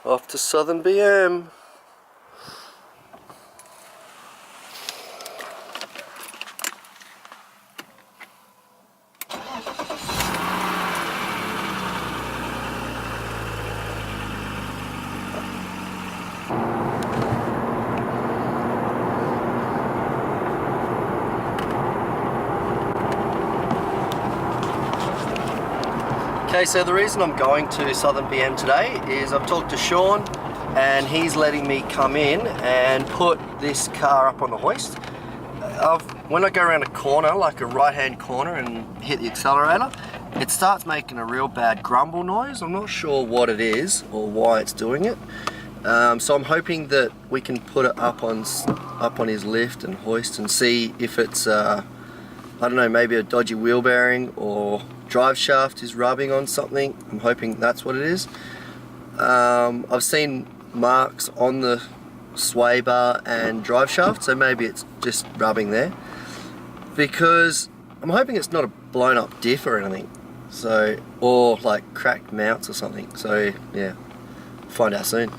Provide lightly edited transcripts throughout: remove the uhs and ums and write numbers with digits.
Off to Southern BM. Okay, so the reason I'm going to Southern BM today is I've talked to Sean and he's letting me come in and put this car up on the hoist. When I go around a corner, like a right hand corner, and hit the accelerator, it starts making a real bad grumble noise. I'm not sure what it is or why it's doing it. So I'm hoping that we can put it up on his lift and hoist and see if it's I don't know, maybe a dodgy wheel bearing or drive shaft is rubbing on something. I'm hoping that's what it is. I've seen marks on the sway bar and drive shaft, so maybe it's just rubbing there. Because I'm hoping it's not a blown up diff or anything. So, or like cracked mounts or something. So yeah, find out soon.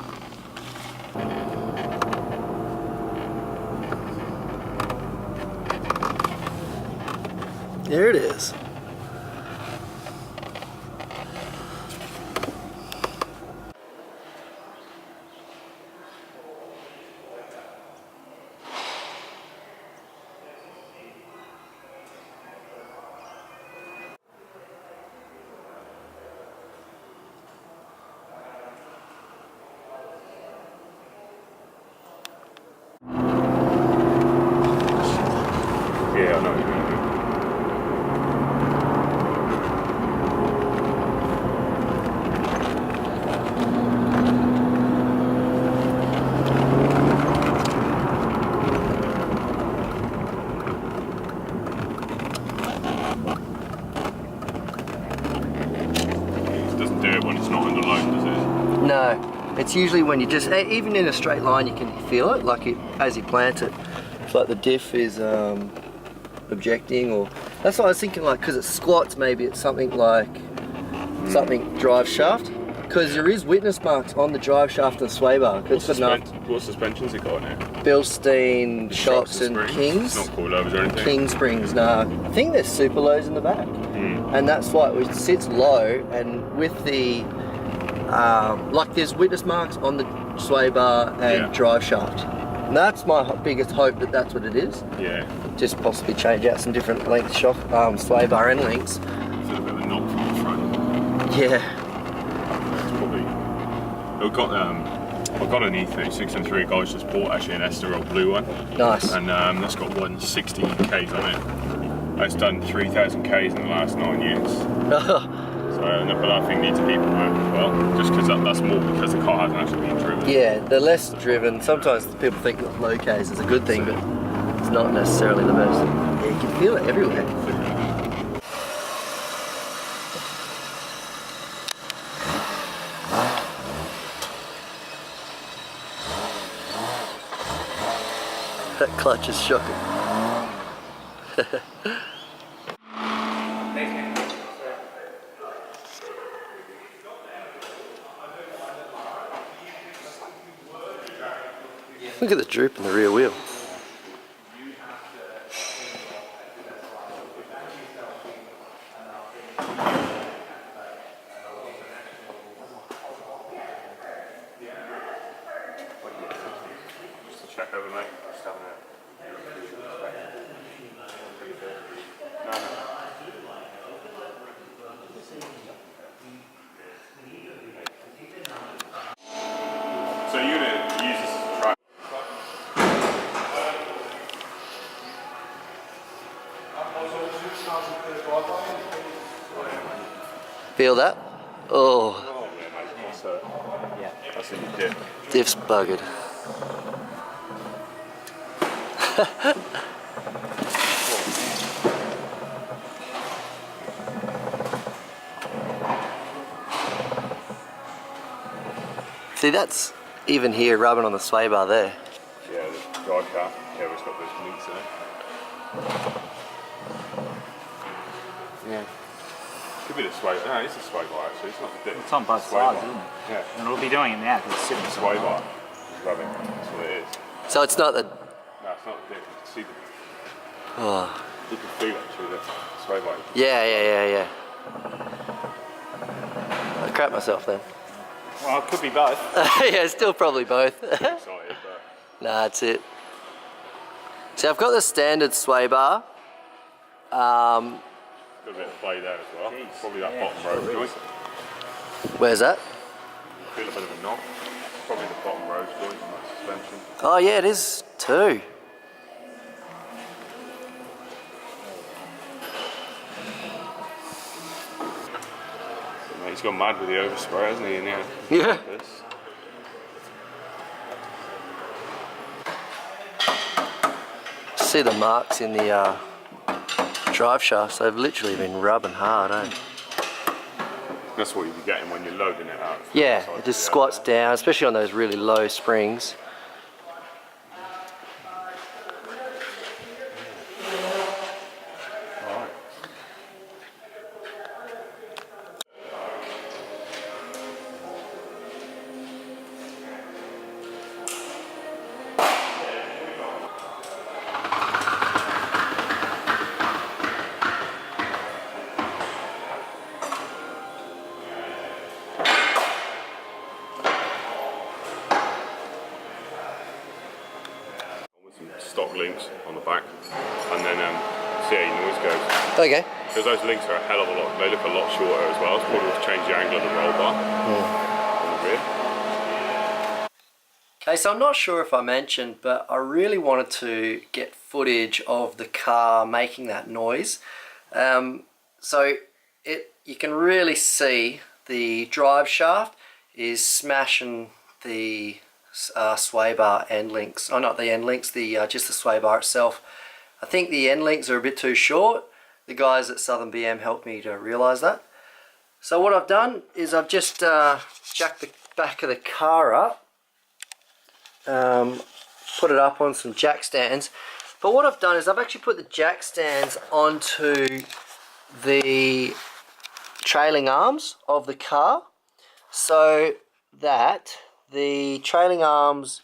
There it is. Yeah, I know what you mean. It doesn't do it when it's not under load, does it? No, it's usually when you just, even in a straight line you can feel it, like it as you plant it. It's like the diff is objecting, or that's what I was thinking, like because it squats, maybe it's something like something drive shaft, because there is witness marks on the drive shaft and the sway bar. What suspension's it got in it? Bilstein shocks and Kings. It's not coilovers or anything? King springs, no. I think there's super lows in the back. And that's why it sits low, and with the like there's witness marks on the sway bar and drive shaft. And that's my biggest hope, that that's what it is. Yeah. Just possibly change out some different length shock, sway bar and links. It's a bit of a knock from the front. Yeah. It's probably. I've got an E36 and 3 guys just bought actually an Estoril blue one. Nice. And that's got 160 Ks on it. It's done 3,000 Ks in the last 9 years. So, but I think it needs people work as well, just because that's more because the car hasn't actually been driven. Yeah, they're less driven. Sometimes people think that low Ks is a good thing, but it's not necessarily the best. Yeah, you can feel it everywhere. That clutch is shocking. Look at the droop in the rear wheel. Just to check over, mate. Just having a... So you're going to use this as a track? Feel that? Oh. Oh, yeah, mate. That's a... Yeah. That's a new dip. Diff's buggered. See, that's even here rubbing on the sway bar there. Yeah, the drive shaft. Yeah, it's got those links in it. Yeah. could be the sway. No, it's a sway bar actually. It's not the dip. It's on both Sway sides, bar. isn't it? Yeah. And it'll be doing it now because it's sitting Sway bar. It's rubbing. That's what it is. So it's not the... No, it's not the dip. You can see the... Oh. You can feel it through the sway bar. Yeah. I crap myself then. Well, it could be both. Yeah, still probably both. Excited, but... Nah, that's it. See, I've got the standard sway bar. Got a bit of play there as well. Jeez. Probably that Yeah, bottom row sure joint. Where's that? Feel a bit of a knock. Probably the bottom row joint on that suspension. Oh yeah, it is too. Mate, he's gone mad with the overspray, hasn't he? In here. Yeah. This. See the marks in the drive shafts. They've literally been rubbing hard, eh? That's what you'll be getting when you're loading it out. Yeah, it just squats down, especially on those really low springs. Alright. With some stock links on the back, and then see how your noise goes. Okay. Because those links are a hell of a lot, they look a lot shorter as well. It's probably to change the angle of the roll bar on the rear. Okay, so I'm not sure if I mentioned, but I really wanted to get footage of the car making that noise. So you can really see the drive shaft is smashing the sway bar end links. Oh, not the end links, just the sway bar itself. I think the end links are a bit too short. The guys at Southern BM helped me to realise that. So what I've done is I've just jacked the back of the car up, put it up on some jack stands. But what I've done is I've actually put the jack stands onto the trailing arms of the car, so that the trailing arms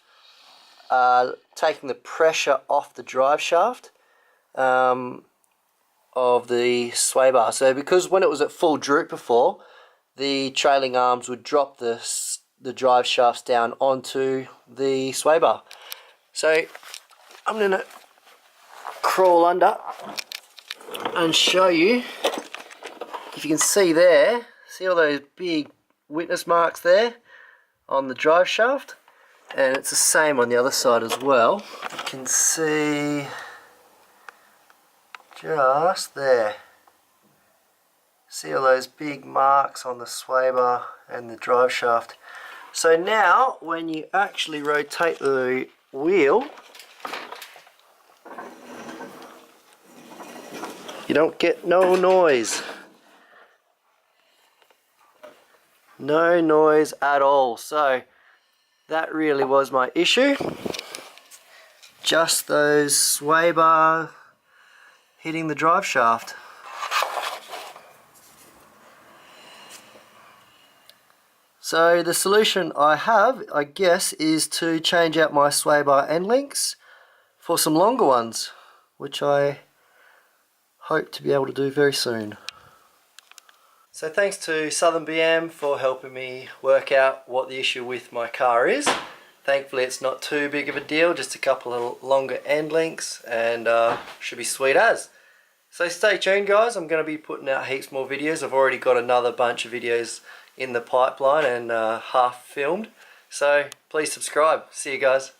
are taking the pressure off the drive shaft of the sway bar. So because when it was at full droop before, the trailing arms would drop the drive shafts down onto the sway bar. So I'm going to crawl under and show you. If you can see there, see all those big witness marks there on the drive shaft, and it's the same on the other side as well. You can see just there. See all those big marks on the sway bar and the drive shaft. So now when you actually rotate the wheel, you don't get no noise. No noise at all. So that really was my issue. Just those sway bar hitting the drive shaft. So the solution I have, I guess, is to change out my sway bar end links for some longer ones, which I hope to be able to do very soon. So thanks to Southern BM for helping me work out what the issue with my car is. Thankfully it's not too big of a deal, just a couple of longer end links, and should be sweet as. So stay tuned guys, I'm going to be putting out heaps more videos. I've already got another bunch of videos in the pipeline and half filmed. So please subscribe. See you guys.